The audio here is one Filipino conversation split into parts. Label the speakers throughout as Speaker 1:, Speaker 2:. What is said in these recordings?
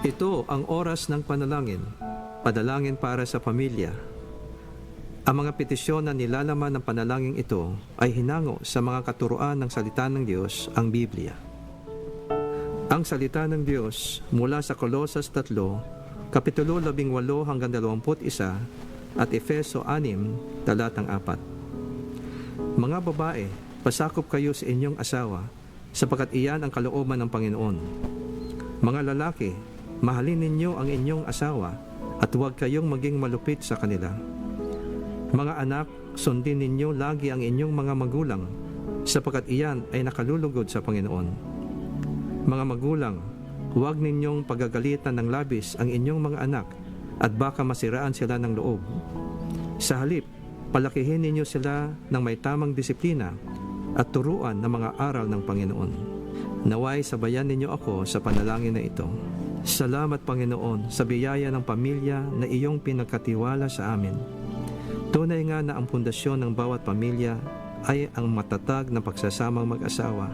Speaker 1: Ito ang oras ng panalangin, panalangin para sa pamilya. Ang mga petisyon na nilalaman ng panalangin ito ay hinango sa mga katuruan ng salita ng Diyos, ang Biblia. Ang salita ng Diyos mula sa Kolosas 3, Kapitulo 18 hanggang 21 at Efeso 6, talatang 4. Mga babae, pasakop kayo sa inyong asawa, sapagkat iyan ang kalooban ng Panginoon. Mga lalaki, mahalin ninyo ang inyong asawa at huwag kayong maging malupit sa kanila. Mga anak, sundin ninyo lagi ang inyong mga magulang, sapagkat iyan ay nakalulugod sa Panginoon. Mga magulang, huwag ninyong pagagalitan ng labis ang inyong mga anak at baka masiraan sila ng loob. Sa halip, palakihin ninyo sila ng may tamang disiplina at turuan ng mga aral ng Panginoon. Naway sabayan ninyo ako sa panalangin na ito. Salamat Panginoon sa biyaya ng pamilya na iyong pinagkatiwala sa amin. Tunay nga na ang pundasyon ng bawat pamilya ay ang matatag na pagsasamang mag-asawa.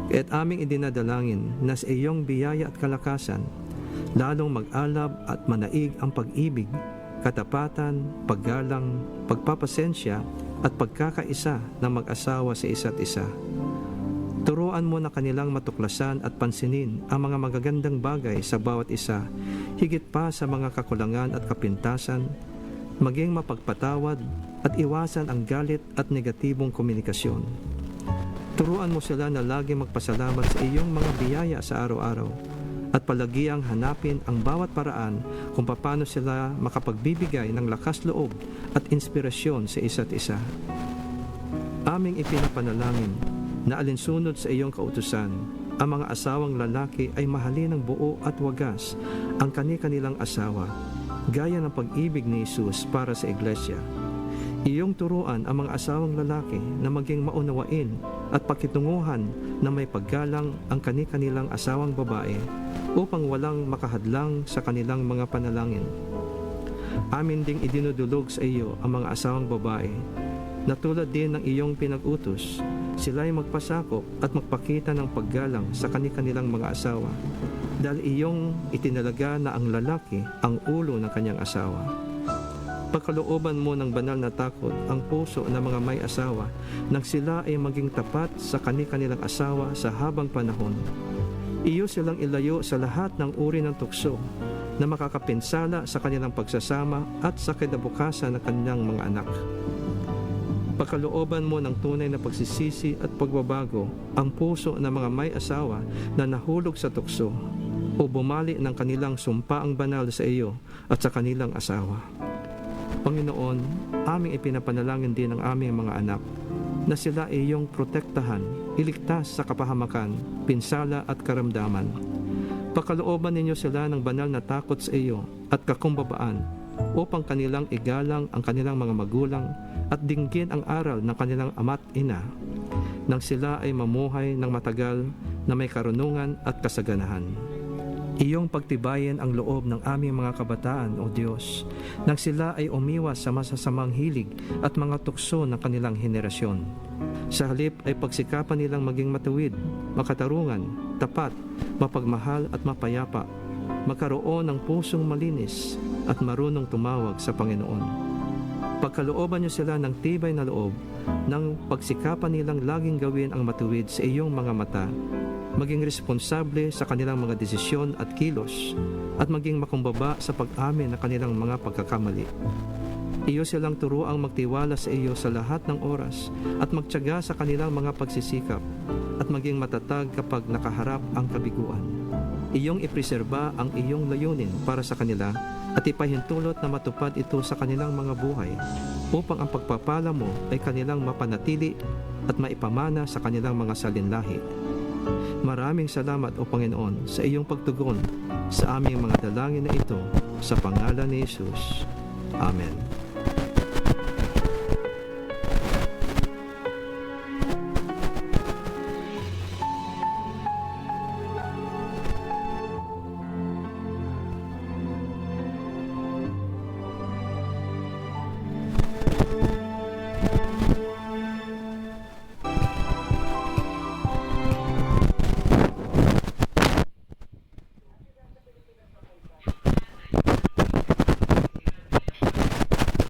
Speaker 1: Kaya't aming idinadalangin na sa iyong biyaya at kalakasan, lalong mag-alab at manaig ang pag-ibig, katapatan, paggalang, pagpapasensya at pagkakaisa ng mag-asawa sa isa't isa. Turuan mo na kanilang matuklasan at pansinin ang mga magagandang bagay sa bawat isa, higit pa sa mga kakulangan at kapintasan, maging mapagpatawad at iwasan ang galit at negatibong komunikasyon. Turuan mo sila na lagi magpasalamat sa iyong mga biyaya sa araw-araw at palagiang hanapin ang bawat paraan kung paano sila makapagbibigay ng lakas loob at inspirasyon sa isa't isa. Aming ipinapanalangin na alinsunod sa iyong kautusan, ang mga asawang lalaki ay mahalin ng buo at wagas ang kani-kanilang asawa, gaya ng pag-ibig ni Jesus para sa iglesia. Iyong turuan ang mga asawang lalaki na maging maunawain at pakitunguhan na may paggalang ang kani-kanilang asawang babae upang walang makahadlang sa kanilang mga panalangin. Amin ding idinudulog sa iyo ang mga asawang babae na tulad din ng iyong pinag-utos, sila'y magpasakop at magpakita ng paggalang sa kani-kanilang mga asawa dahil iyong itinalaga na ang lalaki ang ulo ng kanyang asawa. Pagkalooban mo ng banal na takot ang puso ng mga may asawa nang sila ay maging tapat sa kani-kanilang asawa sa habang panahon. Iyo silang ilayo sa lahat ng uri ng tukso na makakapinsala sa kanilang pagsasama at sa kinabukasan ng kanilang mga anak. Pagkalooban mo ng tunay na pagsisisi at pagbabago ang puso ng mga may asawa na nahulog sa tukso o bumali ng kanilang sumpaang banal sa iyo at sa kanilang asawa. Panginoon, aming ipinapanalangin din ang aming mga anak na sila ay iyong protektahan, iligtas sa kapahamakan, pinsala at karamdaman. Pagkalooban ninyo sila ng banal na takot sa iyo at kakumbabaan upang kanilang igalang ang kanilang mga magulang at dinggin ang aral ng kanilang ama't ina nang sila ay mamuhay ng matagal na may karunungan at kasaganahan. Iyong pagtibayin ang loob ng aming mga kabataan, O Diyos, nang sila ay umiwas sa masasamang hilig at mga tukso ng kanilang henerasyon. Sa halip ay pagsikapan nilang maging matuwid, makatarungan, tapat, mapagmahal at mapayapa, magkaroon ng pusong malinis at marunong tumawag sa Panginoon. Pagkalooban niyo sila ng tibay na loob, nang pagsikapan nilang laging gawin ang matuwid sa iyong mga mata, maging responsable sa kanilang mga desisyon at kilos, at maging makumbaba sa pag-amin ng kanilang mga pagkakamali. Iyo silang turuang magtiwala sa iyo sa lahat ng oras at magtiyaga sa kanilang mga pagsisikap at maging matatag kapag nakaharap ang kabiguan. Iyong ipreserba ang iyong layunin para sa kanila at ipahintulot na matupad ito sa kanilang mga buhay upang ang pagpapala mo ay kanilang mapanatili at maipamana sa kanilang mga salinlahi. Maraming salamat o Panginoon sa iyong pagtugon sa aming mga dalangin na ito sa pangalan ni Jesus. Amen.